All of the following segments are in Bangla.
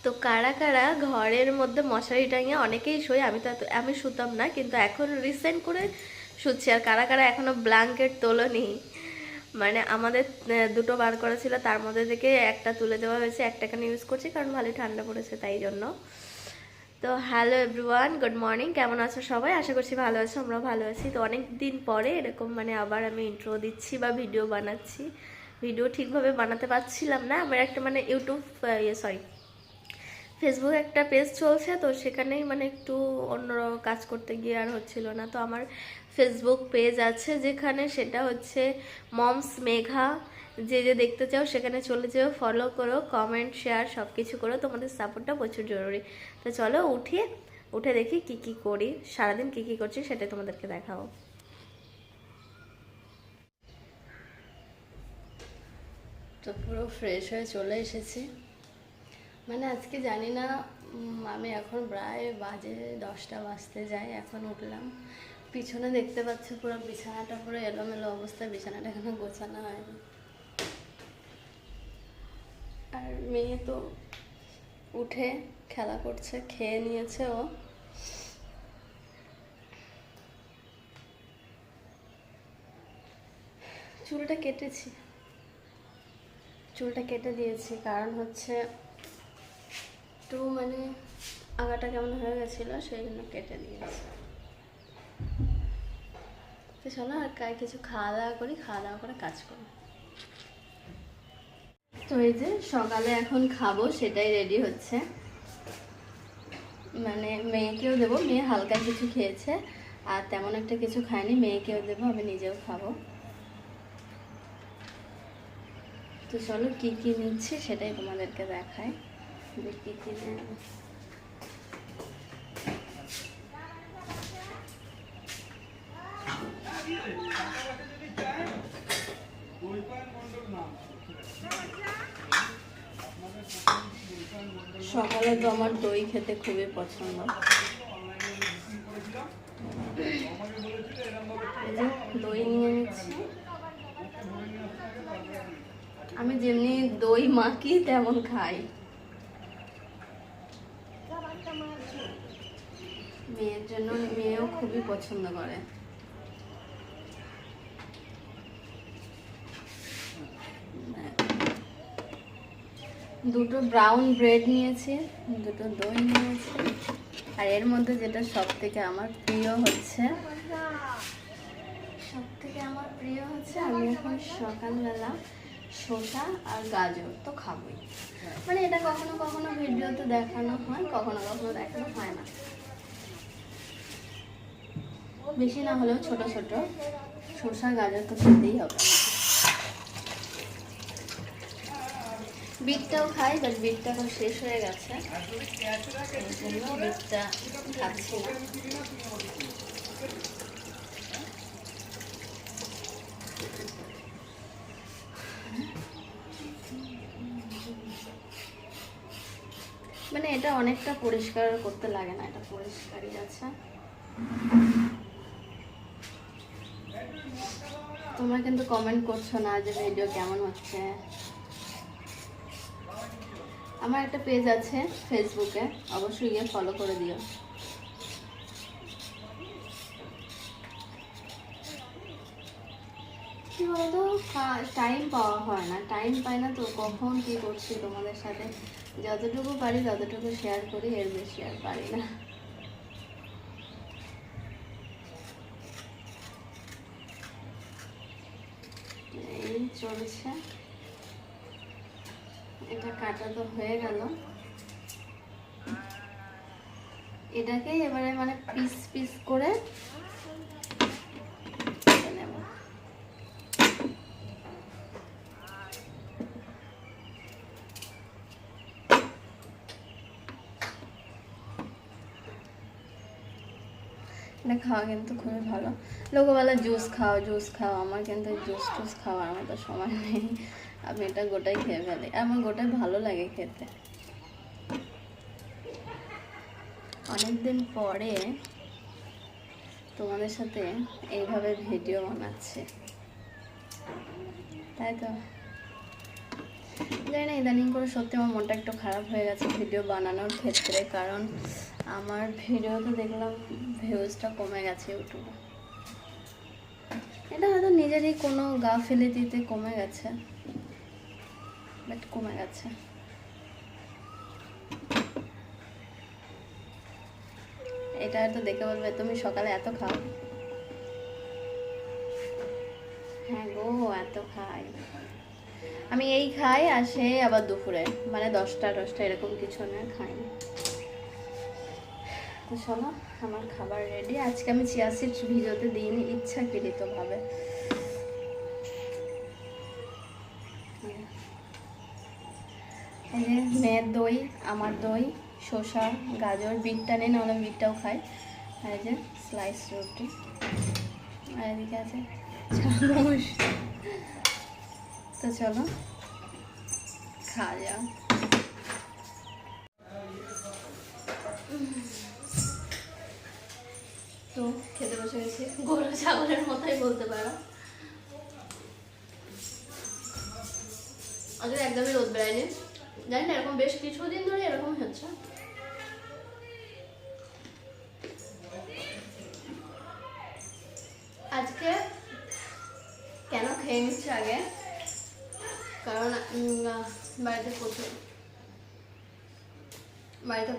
তো কারা কারা ঘরের মধ্যে মশারি টাঙিয়ে অনেকেই শোয়, আমি শুতাম না, কিন্তু এখন রিসেন্ট করে শুচ্ছি। আর কারা কারা এখনো ব্ল্যাঙ্কেট তোলোনি, মানে আমাদের দুটো বার করা ছিল, তার মধ্যে থেকে একটা তুলে দেওয়া হয়েছে, একটা এখানে ইউজ করছি কারণ ভালোই ঠান্ডা পড়েছে তাই জন্য। তো হ্যালো এভরিওয়ান, গুড মর্নিং, কেমন আছো সবাই? আশা করছি ভালো আছো, আমরাও ভালো আছি। তো অনেক দিন পরে এরকম মানে আবার আমি ইন্ট্রো দিচ্ছি বা ভিডিও বানাচ্ছি। ভিডিও ঠিকভাবে বানাতে পারছিলাম না, আমার একটা মানে ইউটিউব ফেসবুকে একটা পেজ চলছে, তো সেখানেই মানে একটু অন্য কাজ করতে গিয়ে আর হচ্ছিল না। তো আমার ফেসবুক পেজ আছে যেখানে, সেটা হচ্ছে মমস মেঘা। যে যে দেখতে চাও সেখানে চলে যাও, ফলো করো, কমেন্ট শেয়ার সব কিছু করো, তোমাদের সাপোর্টটা প্রচুর জরুরি। তো চলো উঠে দেখি কি কি করি, সারাদিন কি কি করছি সেটাই তোমাদেরকে দেখাবো। তো পুরো ফ্রেশ হয়ে চলে এসেছি, মানে আজকে জানি না, আমি এখন প্রায় বাজে 10টা বাজতে যাই, এখন উঠলাম। পিছনে দেখতে পাচ্ছ পুরো বিছানাটা পুরো এলোমেলো অবস্থা, বিছানাটা এখনো গোছানো হয়নি। আর মেয়ে তো উঠে খেলা করছে, খেয়ে নিয়েছে ও। চুলটা কেটে দিয়েছি, কারণ হচ্ছে একটু মানে আগাটা কেমন হয়ে গেছিলো, সেই জন্য কেটে দিয়েছি। তো চলো আর কিছু খাওয়া দাওয়া করি, খাওয়া দাওয়া করে কাজ করি। তো এই যে সকালে এখন খাবো সেটাই রেডি হচ্ছে, মানে মেয়েকেও দেবো, মেয়ে হালকা কিছু খেয়েছে আর তেমন একটা কিছু খায়নি, মেয়েকেও দেবো, আমি নিজেও খাবো। তো চলো কি কি নিচ্ছি সেটাই তোমাদেরকে দেখাই যে কি কি নেব। সকালে তো আমার দই খেতে খুবই পছন্দ, দই নিয়ে নিচ্ছি। আমি যেমনি দই মাখি তেমন খাই, মেয়ের জন্য, মেয়েও খুবই পছন্দ করে। দুটো ব্রাউন ব্রেড নিয়েছি, দুটো দই নিয়েছি, আর এর মধ্যে যেটা সব থেকে আমার প্রিয় হচ্ছে, আমি এখন সকালবেলা শসা আর গাজর তো খাবোই। মানে এটা কখনো কখনো ভিডিওতে দেখানো হয়, কখনো কখনো দেখানো হয় না, বেশি না হলেও ছোট ছোট শসা গাজর তো খেতেই হবে। বিটটাও খাই, বাট বিটটা এখন শেষ হয়ে গেছে, এই জন্য বিটটা খাচ্ছি না। মানে এটা অনেকটা পরিষ্কার করতে লাগে না, এটা পরিষ্কারই আছে। তোমরা কিন্তু কমেন্ট করছো না যে ভিডিও কেমন হচ্ছে। আমার একটা পেজ আছে ফেসবুকে, অবশ্যই গিয়ে ফলো করে দিও। কি বলতো, টাইম পাওয়া হয় না, টাইম পাই না, তো কখন কি করছি তোমাদের সাথে যতটুকু পারি ততটুকু শেয়ার করি, এর বেশি আর পারি না। এই চলছে, এটা কাটা তো হয়ে গেল, এটাকে এবারে মানে পিস পিস করে নেব। এটা খাওয়া কিন্তু খুবই ভালো। লোকে বলে জুস খাও, আমার কিন্তু জুস টুস খাওয়ার মতো সময় নেই, আমি এটা গোটাই খেয়ে ফেলি, আমার গোটাই ভালো লাগে খেতে। অনেকদিন পরে তোমাদের সাথে এইভাবে ভিডিও বানাচ্ছি, তাই তো। জানি না, ইদানিং করে সত্যি আমার মনটা একটু খারাপ হয়ে গেছে ভিডিও বানানোর ক্ষেত্রে, কারণ আমার ভিডিওতে দেখলাম ভিউজটা কমে গেছে ইউটিউবে। এটা হয়তো নিজেরই কোনো গাফিলতিতে কমে গেছে, বাট কমে গেছে। এটা হয়তো দেখে বলবে তুমি সকালে এত খাও। হ্যাঁ গো, এত খাই আমি, এই খাই আর সে আবার দুপুরে, মানে 10টা এরকম কিছু না খাই। তো শোনো, আমার খাবার রেডি। আজকে আমি চিয়া সিডস ভিজোতে দিইনি ইচ্ছাকৃতভাবে। এই যে মেয়ের দই, আমার দই, শসা, গাজর, বিটটা নেই, নাহলে বিটটাও খাই। আর এই যে স্লাইস রুটি, আর এদিকে আছে চামচ। তো চলো খাওয়া যাও। তো খেতে বসে গেছি, গরু ছাগলের মতোই বলতে পারো। আজকে একদমই রোদ বেড়ায়নি, জানি না এরকম বেশ কিছুদিন ধরে এরকম হচ্ছে। আজকে কেন খেয়ে নিচ্ছে আগে, কারণ বাড়িতে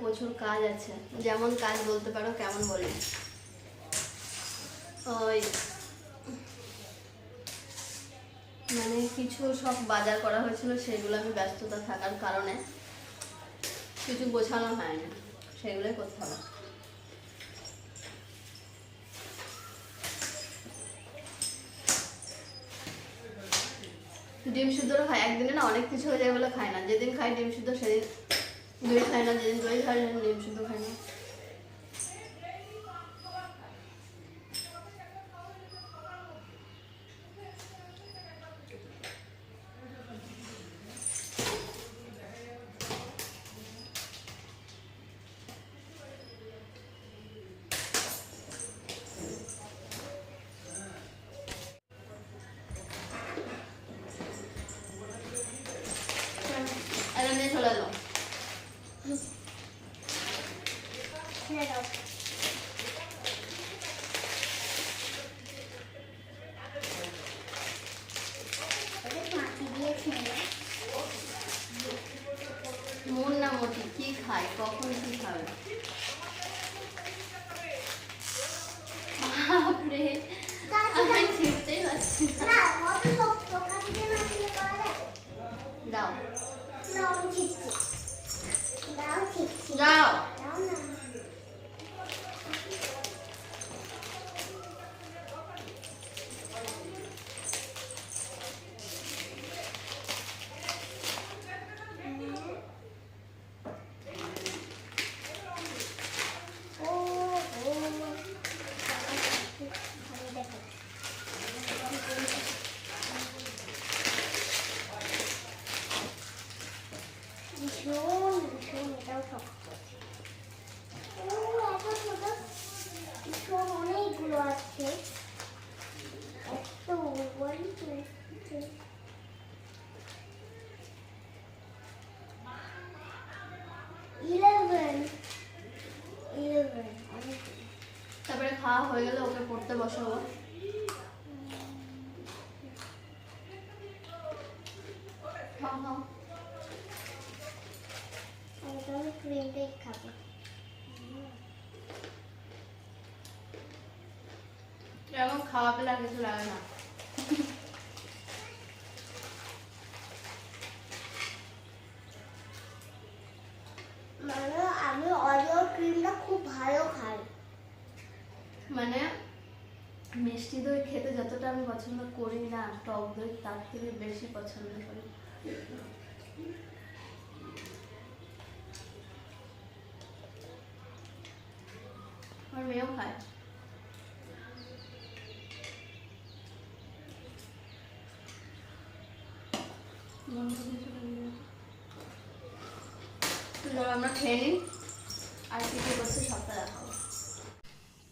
প্রচুর কাজ আছে। যেমন কাজ বলতে পারো, কেমন বলি, ওই মানে কিছু সব বাজার করা হয়েছিল, সেগুলো আমি ব্যস্ততা থাকার কারণে কিছু গোছানো হয়নি, সেগুলোই করতে হবে। ডিম সিদ্ধটা খাই একদিনে না, অনেক কিছু হয়ে যায় বলে খাই না। যেদিন খাই ডিম সিদ্ধ সেদিন দই খাই না, যেদিন দই খাই সেদিন ডিম সিদ্ধ খাই না। এটা নিয়ে চলে এলো। মন না মতি কি খায়, কখন কি খাবে, বাপরে আমি ছিটতেই পারছি না। দাও যাও। অনেকগুলো আছে, এত 1 2 3 11 11। তারপরে খাওয়া হয়ে গেলে ওকে পড়তে বসাবো। খাও খাও, আমি ক্রিম কেক খাবো। এরকম খাওয়া পেলে আর কিছু লাগে না। মানে আমি অরিও ক্রিমটা খুব ভালো খাই। মানে মিষ্টি দই খেতে যতটা আমি পছন্দ করি না, টক দই তার থেকে বেশি পছন্দ করি। আমার মেয়েও খায়। আমরা খেয়ে নিই, আর কি কি করছি সবটা দেখাবো।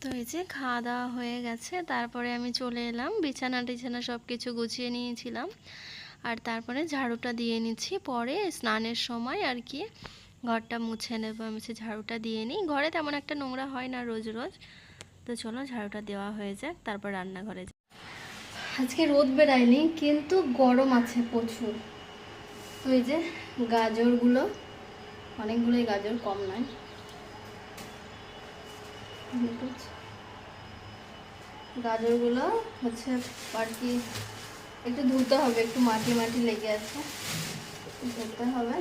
তো এই যে খাওয়া দাওয়া হয়ে গেছে, তারপরে আমি চলে এলাম, বিছানা টিছানা সব কিছু গুছিয়ে নিয়েছিলাম। আর তারপরে ঝাড়ুটা দিয়ে নিচ্ছি, পরে স্নানের সময় আর কি ঘরটা মুছে নেব। আমি সে ঝাড়ুটা দিয়ে নিই, ঘরে তেমন একটা নোংরা হয় না রোজ রোজ। তো চলো ঝাড়ুটা দেওয়া হয়ে যাক, তারপর রান্নাঘরে যাই। আজকে রোদ বেরায়নি কিন্তু গরম আছে প্রচুর। তো এই যে গাজরগুলো, অনেকগুলোই গাজর, কম নয়। গাজরগুলো হচ্ছে আর কি একটু ধুতে হবে, একটু মাটি মাটি লেগে আছে, ধুতে হবে।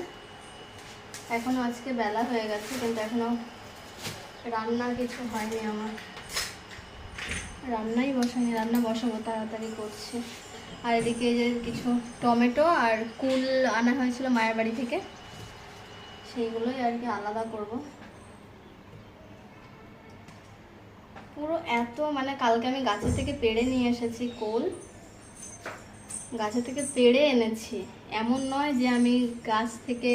এখনো আজকে বেলা হয়ে গেছে কিন্তু এখনো রান্না কিছু হয়নি আমার, রান্নাই বসানি, রান্না বসাবো, তাড়াতাড়ি করছি। আর এদিকে যে কিছু টমেটো আর কুল আনা হয়েছিল মায়ের বাড়ি থেকে, সেইগুলোই আর কি আলাদা করব। পুরো এত মানে কালকে আমি গাছে থেকে পেড়ে নিয়ে এসেছি কুল, গাছে থেকে পেড়ে এনেছি, এমন নয় যে আমি গাছ থেকে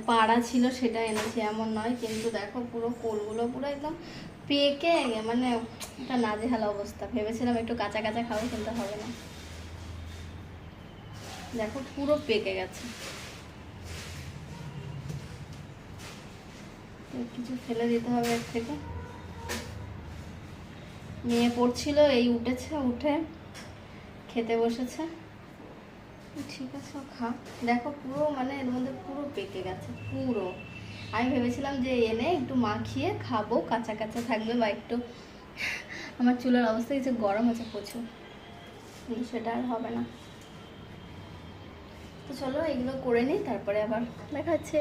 পাড়া ছিল সেটা এনেছি, এমন নয়। কিন্তু দেখো পুরো কুলগুলো পুরো একদম পেকে মানে একটা নাজেহাল অবস্থা। ভেবেছিলাম একটু কাঁচা কাঁচা খাবো কিন্তু হবে না, দেখো পুরো পেকে গেছে। কিছু ফেলে দিতে হবে এর থেকে। মেয়ে পড়ছিল, এই উঠেছে, উঠে খেতে বসেছে। ঠিক আছে খা। দেখো পুরো মানে এর মধ্যে পুরো পেকে গেছে পুরো। আমি ভেবেছিলাম যে এনে একটু মাখিয়ে খাবো, কাঁচা কাঁচা থাকবে, বা একটু আমার চুলের অবস্থা কিছু গরম আছে প্রচুর, কিন্তু সেটা আর হবে না। তো চলো এগুলো করে নিই, তারপরে আবার দেখা হচ্ছে।